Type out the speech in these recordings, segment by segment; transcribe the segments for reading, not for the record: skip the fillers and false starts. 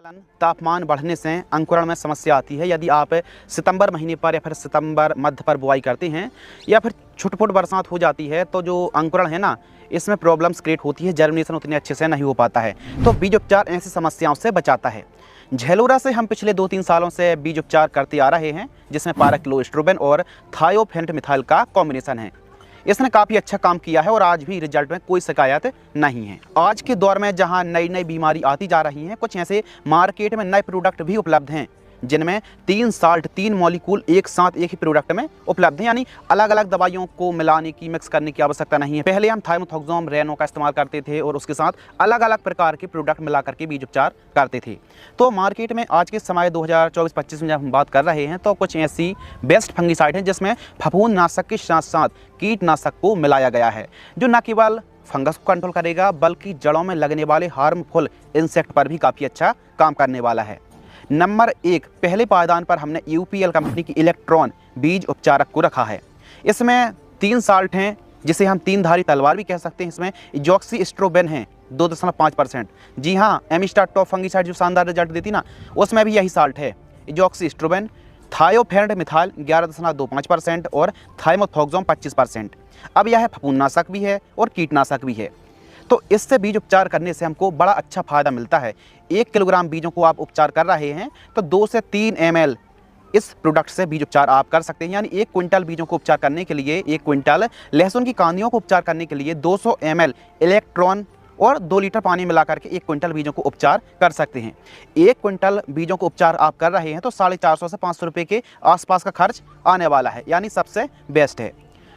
तापमान बढ़ने से अंकुरण में समस्या आती है। यदि आप सितंबर महीने पर या फिर सितंबर मध्य पर बुआई करते हैं या फिर छुटपुट बरसात हो जाती है तो जो अंकुरण है ना, इसमें प्रॉब्लम्स क्रिएट होती है, जर्मिनेशन उतने अच्छे से नहीं हो पाता है। तो बीज उपचार ऐसी समस्याओं से बचाता है। झेलोरा से हम पिछले 2-3 सालों से बीज उपचार करते आ रहे हैं, जिसमें पाराक्लोस्ट्रोबिन और थायोफेंटमिथाइल का कॉम्बिनेशन है। इसने काफ़ी अच्छा काम किया है और आज भी रिजल्ट में कोई शिकायत नहीं है। आज के दौर में जहां नई नई बीमारी आती जा रही हैं, कुछ ऐसे मार्केट में नए प्रोडक्ट भी उपलब्ध हैं जिनमें 3 साल्ट 3 मॉलिक्यूल एक साथ एक ही प्रोडक्ट में उपलब्ध हैं, यानी अलग अलग दवाइयों को मिलाने की, मिक्स करने की आवश्यकता नहीं है। पहले हम थाइमोथोक्सोम रेनो का इस्तेमाल करते थे और उसके साथ अलग अलग प्रकार के प्रोडक्ट मिला करके बीज उपचार करते थे। तो मार्केट में आज के समय 2024-25 में जब हम बात कर रहे हैं तो कुछ ऐसी बेस्ट फंगिसाइड हैं जिसमें फफूंदनाशक के साथ साथ कीटनाशक को मिलाया गया है, जो न केवल फंगस को कंट्रोल करेगा बल्कि जड़ों में लगने वाले हार्मफुल इंसेक्ट पर भी काफ़ी अच्छा काम करने वाला है। नंबर 1, पहले पायदान पर हमने यूपीएल कंपनी की इलेक्ट्रॉन बीज उपचारक को रखा है। इसमें 3 साल्ट हैं, जिसे हम 3 धारी तलवार भी कह सकते हैं। इसमें इजोक्सीस्ट्रोबिन है 2.5%। जी हाँ, एमिस्टार टॉप फंगिसाइड जो शानदार रिजल्ट देती ना, उसमें भी यही साल्ट है, इजोक्सीस्ट्रोबिन। थायोफेंटमिथाइल 11.25% और थाइमोथोक्सोम 25%। अब यह फफूंदनाशक भी है और कीटनाशक भी है। तो इससे बीज उपचार करने से हमको बड़ा अच्छा फ़ायदा मिलता है। 1 किलोग्राम बीजों को आप उपचार कर रहे हैं तो 2 से 3 ml इस प्रोडक्ट से बीज उपचार आप कर सकते हैं। यानी 1 क्विंटल बीजों को उपचार करने के लिए, 1 क्विंटल लहसुन की कांदियों को उपचार करने के लिए 200 ml इलेक्ट्रॉन और 2 लीटर पानी मिला करके 1 क्विंटल बीजों को उपचार कर सकते हैं। 1 क्विंटल बीजों को उपचार आप कर रहे हैं तो 450 से 500 रुपये के आसपास का खर्च आने वाला है, यानी सबसे बेस्ट है।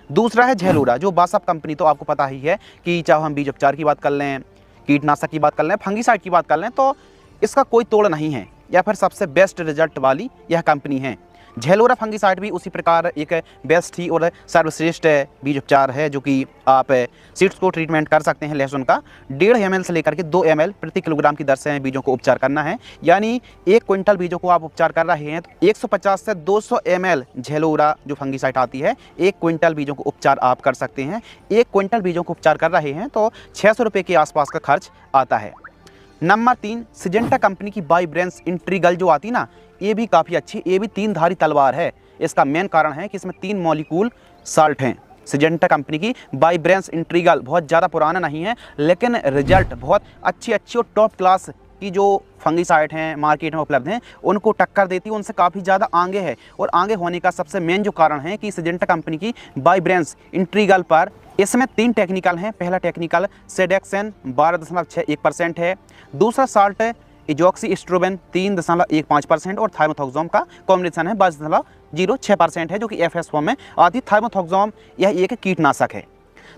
दूसरा है झेलोरा, जो बासप कंपनी, तो आपको पता ही है कि चाहे हम बीज उपचार की बात कर लें, कीटनाशक की बात कर लें, फंगिसाइड की बात कर लें, तो इसका कोई तोड़ नहीं है, या फिर सबसे बेस्ट रिजल्ट वाली यह कंपनी है। झेलोरा फंगिसाइड भी उसी प्रकार एक बेस्ट ही और सर्वश्रेष्ठ बीज उपचार है, जो कि आप सीड्स को ट्रीटमेंट कर सकते हैं। लहसुन का 1.5 ml से लेकर के 2 ml प्रति किलोग्राम की दर से बीजों को उपचार करना है। यानी 1 क्विंटल बीजों को आप उपचार कर रहे हैं तो 150 से 200 ml झेलोरा जो फंगिसाइड आती है, 1 क्विंटल बीजों को उपचार आप कर सकते हैं। 1 क्विंटल बीजों को उपचार कर रहे हैं तो 600 रुपये के आसपास का खर्च आता है। नंबर 3, सिजेंटा कंपनी की वाइब्रेंस इंट्रीगल जो आती ना, ये भी काफ़ी अच्छी, ये भी 3 धारी तलवार है। इसका मेन कारण है कि इसमें 3 मॉलिक्यूल साल्ट हैं। सिजेंटा कंपनी की वाइब्रेंस इंट्रीगल बहुत ज़्यादा पुराना नहीं है, लेकिन रिजल्ट बहुत अच्छी और टॉप क्लास की जो फंगिसाइड हैं मार्केट में उपलब्ध हैं उनको टक्कर देती है, उनसे काफ़ी ज़्यादा आगे है। और आगे होने का सबसे मेन जो कारण है कि सिजेंटा कंपनी की वाइब्रेंस इंट्रीगल पर इसमें 3 टेक्निकल हैं। पहला टेक्निकल सेडेक्सन 12.61% है। दूसरा साल्ट इजोक्सीस्ट्रोबिन 3.15% और थाइमोथोक्सोम का कॉम्बिनेशन है 22.06% है, जो कि एफएस फॉर्म में आती। थाइमोथोक्सोम यह एक कीटनाशक है।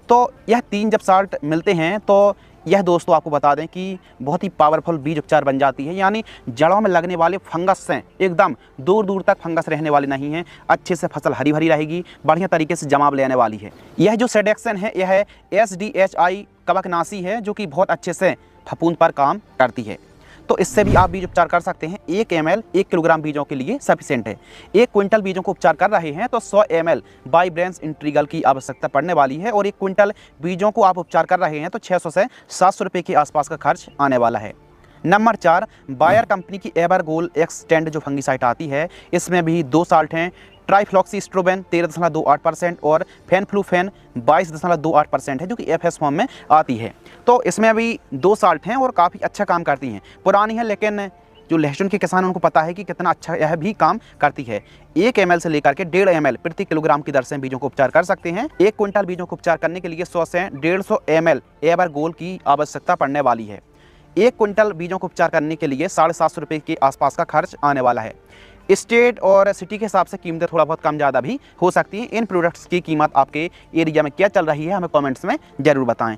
तो यह 3 जब साल्ट मिलते हैं तो यह दोस्तों आपको बता दें कि बहुत ही पावरफुल बीज उपचार बन जाती है। यानी जड़ों में लगने वाले फंगस से एकदम दूर दूर तक फंगस रहने वाली नहीं है, अच्छे से फसल हरी भरी रहेगी, बढ़िया तरीके से जमाव लेने वाली है। यह जो सेडेक्सन है यह SDHI कवकनाशी है, जो कि बहुत अच्छे से फफूंद पर काम करती है। तो इससे भी आप बीज उपचार कर सकते हैं। 1 ml 1 किलोग्राम बीजों के लिए सफिशिएंट है। 1 क्विंटल बीजों को उपचार कर रहे हैं तो 100 ml वाइब्रेंस इंट्रीगल की आवश्यकता पड़ने वाली है, और 1 क्विंटल बीजों को आप उपचार कर रहे हैं तो 600 से 700 रुपये के आसपास का खर्च आने वाला है। नंबर 4, बायर कंपनी की एवरगोल एक्सटेंड जो फंगिसाइड आती है, इसमें भी 2 साल्ट हैं। ट्राइफ्लॉक्सीस्ट्रोबिन 13.28% और फेनफ्लूफेन 22.28% है, जो कि एफएस फॉर्म में आती है। तो इसमें भी 2 साल्ट हैं और काफ़ी अच्छा काम करती हैं। पुरानी है, लेकिन जो लहसुन के किसान उनको पता है कि कितना अच्छा यह भी काम करती है। 1 ml से लेकर के 1.5 ml प्रति किलोग्राम की दर से बीजों को उपचार कर सकते हैं। 1 क्विंटल बीजों को उपचार करने के लिए 100 से 150 ml एवरगोल की आवश्यकता पड़ने वाली है। 1 क्विंटल बीजों को उपचार करने के लिए 750 रुपये के आसपास का खर्च आने वाला है। स्टेट और सिटी के हिसाब से कीमतें थोड़ा बहुत कम ज़्यादा भी हो सकती हैं। इन प्रोडक्ट्स की कीमत आपके एरिया में क्या चल रही है, हमें कमेंट्स में ज़रूर बताएं।